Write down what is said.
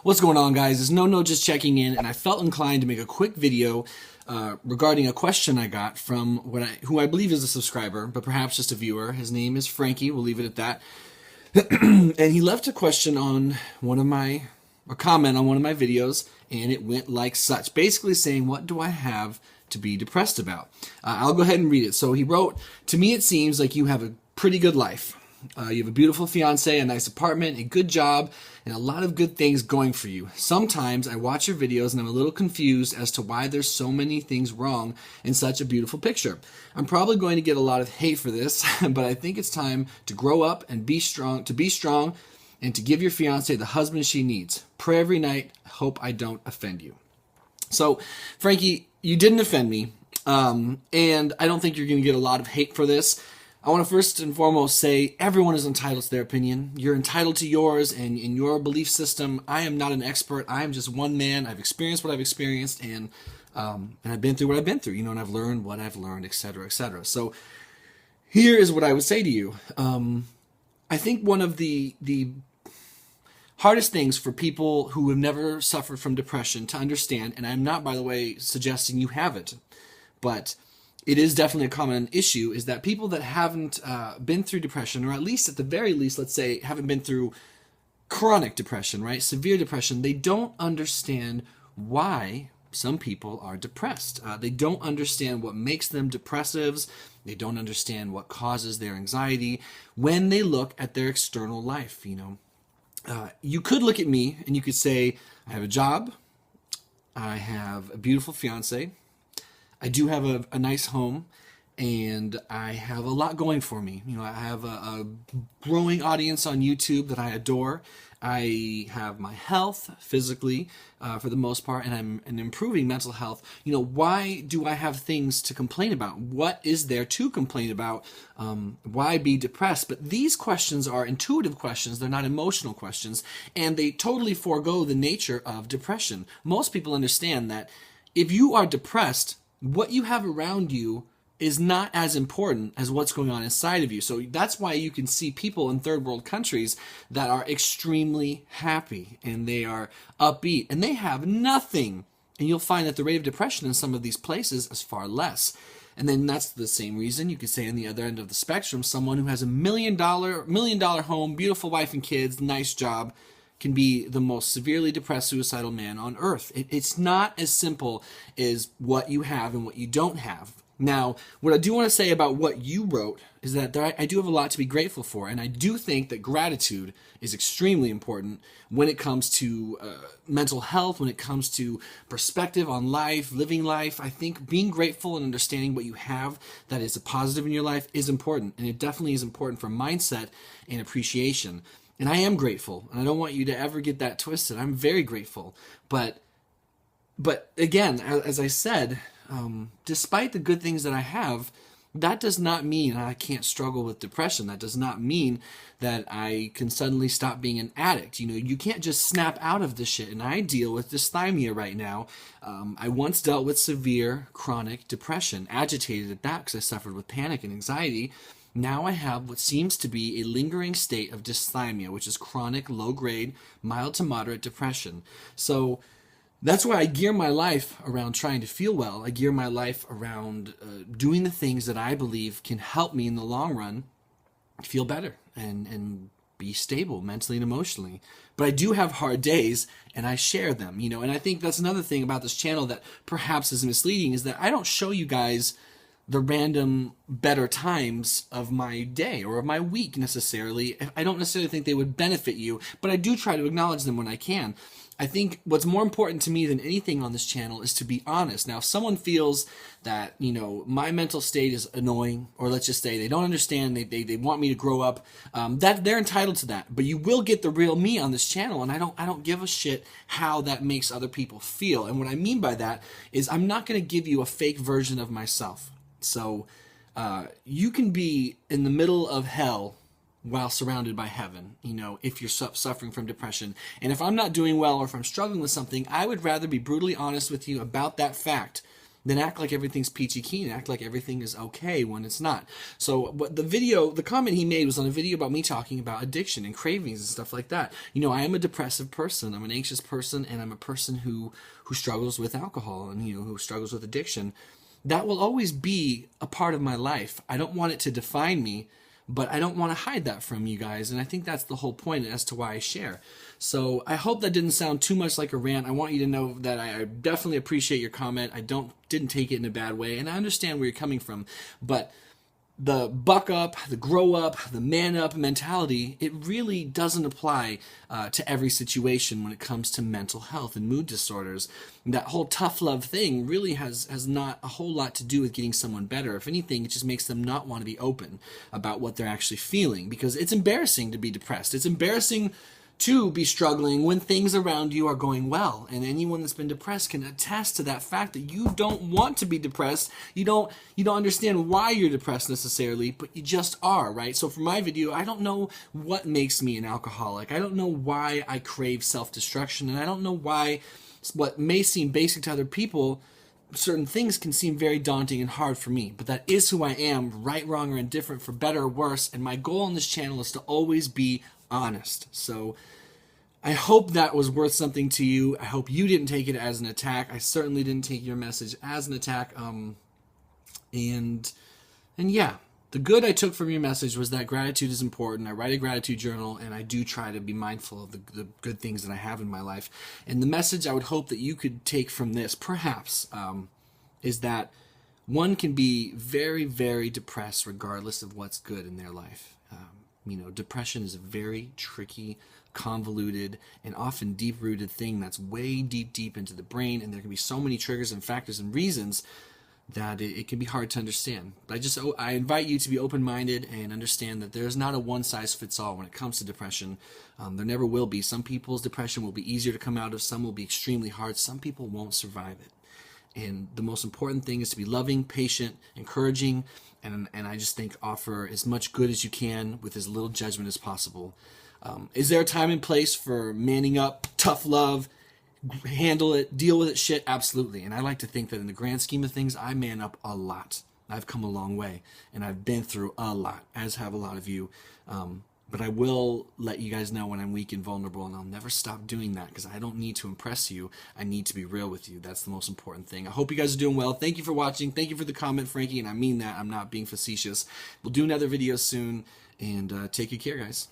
What's going on, guys? It's No just checking in, and I felt inclined to make a quick video regarding a question I got from who I believe is a subscriber, but perhaps just a viewer. His name is Frankie. We'll leave it at that. And he left a question on a comment on one of my videos, and it went like such, basically saying, what do I have to be depressed about? I'll go ahead and read it. So he wrote, "To me it seems like you have a pretty good life. You have a beautiful fiance, a nice apartment, a good job, and a lot of good things going for you. Sometimes I watch your videos and I'm a little confused as to why there's so many things wrong in such a beautiful picture. I'm probably going to get a lot of hate for this, but I think it's time to grow up and be strong, and to give your fiance the husband she needs. Pray every night. I hope I don't offend you." So, Frankie, you didn't offend me, and I don't think you're going to get a lot of hate for this. I want to first and foremost say everyone is entitled to their opinion. You're entitled to yours and in your belief system. I am not an expert. I am just one man. I've experienced what I've experienced, and I've been through what I've been through, and I've learned what I've learned, etc., etc. So here is what I would say to you. I think one of the hardest things for people who have never suffered from depression to understand, and I'm not, by the way, suggesting you have it, but it is definitely a common issue, is that people that haven't been through depression, or at least at the very least, let's say, haven't been through chronic depression, right? Severe depression, they don't understand why some people are depressed. They don't understand what makes them depressives. They don't understand what causes their anxiety when they look at their external life, You could look at me and you could say, I have a job, I have a beautiful fiance, I do have a nice home, and I have a lot going for me. I have a growing audience on YouTube that I adore. I have my health physically, for the most part, and I'm an improving mental health. Why do I have things to complain about? What is there to complain about? Why be depressed? But these questions are intuitive questions. They're not emotional questions, and they totally forego the nature of depression. Most people understand that if you are depressed, what you have around you is not as important as what's going on inside of you. So that's why you can see people in third world countries that are extremely happy and they are upbeat and they have nothing. And you'll find that the rate of depression in some of these places is far less. And then that's the same reason you could say on the other end of the spectrum, someone who has a $1 million home, beautiful wife and kids, nice job, can be the most severely depressed suicidal man on earth. It's not as simple as what you have and what you don't have. Now, what I do want to say about what you wrote is that I do have a lot to be grateful for, and I do think that gratitude is extremely important when it comes to mental health, when it comes to perspective on life, living life. I think being grateful and understanding what you have that is a positive in your life is important, and it definitely is important for mindset and appreciation. And I am grateful, and I don't want you to ever get that twisted. I'm very grateful. But again, as I said, despite the good things that I have, that does not mean I can't struggle with depression. That does not mean that I can suddenly stop being an addict. You can't just snap out of this shit. And I deal with dysthymia right now. I once dealt with severe chronic depression, agitated at that because I suffered with panic and anxiety. Now I have what seems to be a lingering state of dysthymia, which is chronic, low-grade, mild to moderate depression. So that's why I gear my life around trying to feel well. I gear my life around doing the things that I believe can help me in the long run feel better and be stable mentally and emotionally. But I do have hard days, and I share them, And I think that's another thing about this channel that perhaps is misleading, is that I don't show you guys the random better times of my day or of my week necessarily. I don't necessarily think they would benefit you, but I do try to acknowledge them when I can. I think what's more important to me than anything on this channel is to be honest. Now, if someone feels that, my mental state is annoying, or let's just say they don't understand, they want me to grow up, that they're entitled to that. But you will get the real me on this channel, and I don't give a shit how that makes other people feel. And what I mean by that is I'm not going to give you a fake version of myself. So you can be in the middle of hell while surrounded by heaven, if you're suffering from depression. And if I'm not doing well, or if I'm struggling with something, I would rather be brutally honest with you about that fact then act like everything's peachy keen, act like everything is okay when it's not. So what the comment he made was on a video about me talking about addiction and cravings and stuff like that. You know, I am a depressive person, I'm an anxious person, and I'm a person who struggles with alcohol and, you know, who struggles with addiction. That will always be a part of my life. I don't want it to define me, but I don't want to hide that from you guys, and I think that's the whole point as to why I share. So I hope that didn't sound too much like a rant. I want you to know that I definitely appreciate your comment. I didn't take it in a bad way, and I understand where you're coming from. But the buck up, the grow up, the man up mentality, it really doesn't apply to every situation when it comes to mental health and mood disorders. That whole tough love thing really has not a whole lot to do with getting someone better. If anything, it just makes them not want to be open about what they're actually feeling, because it's embarrassing to be depressed. It's embarrassing to be struggling when things around you are going well. And anyone that's been depressed can attest to that fact that you don't want to be depressed. You don't understand why you're depressed necessarily, but you just are, right? So for my video, I don't know what makes me an alcoholic. I don't know why I crave self-destruction, and I don't know why what may seem basic to other people, certain things can seem very daunting and hard for me. But that is who I am, right, wrong, or indifferent, for better or worse. And my goal on this channel is to always be honest. So I hope that was worth something to you. I hope you didn't take it as an attack. I certainly didn't take your message as an attack. And yeah, the good I took from your message was that gratitude is important. I write a gratitude journal, and I do try to be mindful of the good things that I have in my life. And the message I would hope that you could take from this, perhaps, is that one can be very, very depressed regardless of what's good in their life. You know, depression is a very tricky, convoluted, and often deep-rooted thing that's way deep into the brain, and there can be so many triggers and factors and reasons that it can be hard to understand. But I invite you to be open-minded and understand that there's not a one-size-fits-all when it comes to depression. There never will be. Some people's depression will be easier to come out of, some will be extremely hard, some people won't survive it. And the most important thing is to be loving, patient, encouraging, and I just think offer as much good as you can with as little judgment as possible. Is there a time and place for manning up, tough love, handle it, deal with it shit? Absolutely. And I like to think that in the grand scheme of things, I man up a lot. I've come a long way, and I've been through a lot, as have a lot of you. But I will let you guys know when I'm weak and vulnerable, and I'll never stop doing that because I don't need to impress you. I need to be real with you. That's the most important thing. I hope you guys are doing well. Thank you for watching. Thank you for the comment, Frankie, and I mean that. I'm not being facetious. We'll do another video soon, and take good care, guys.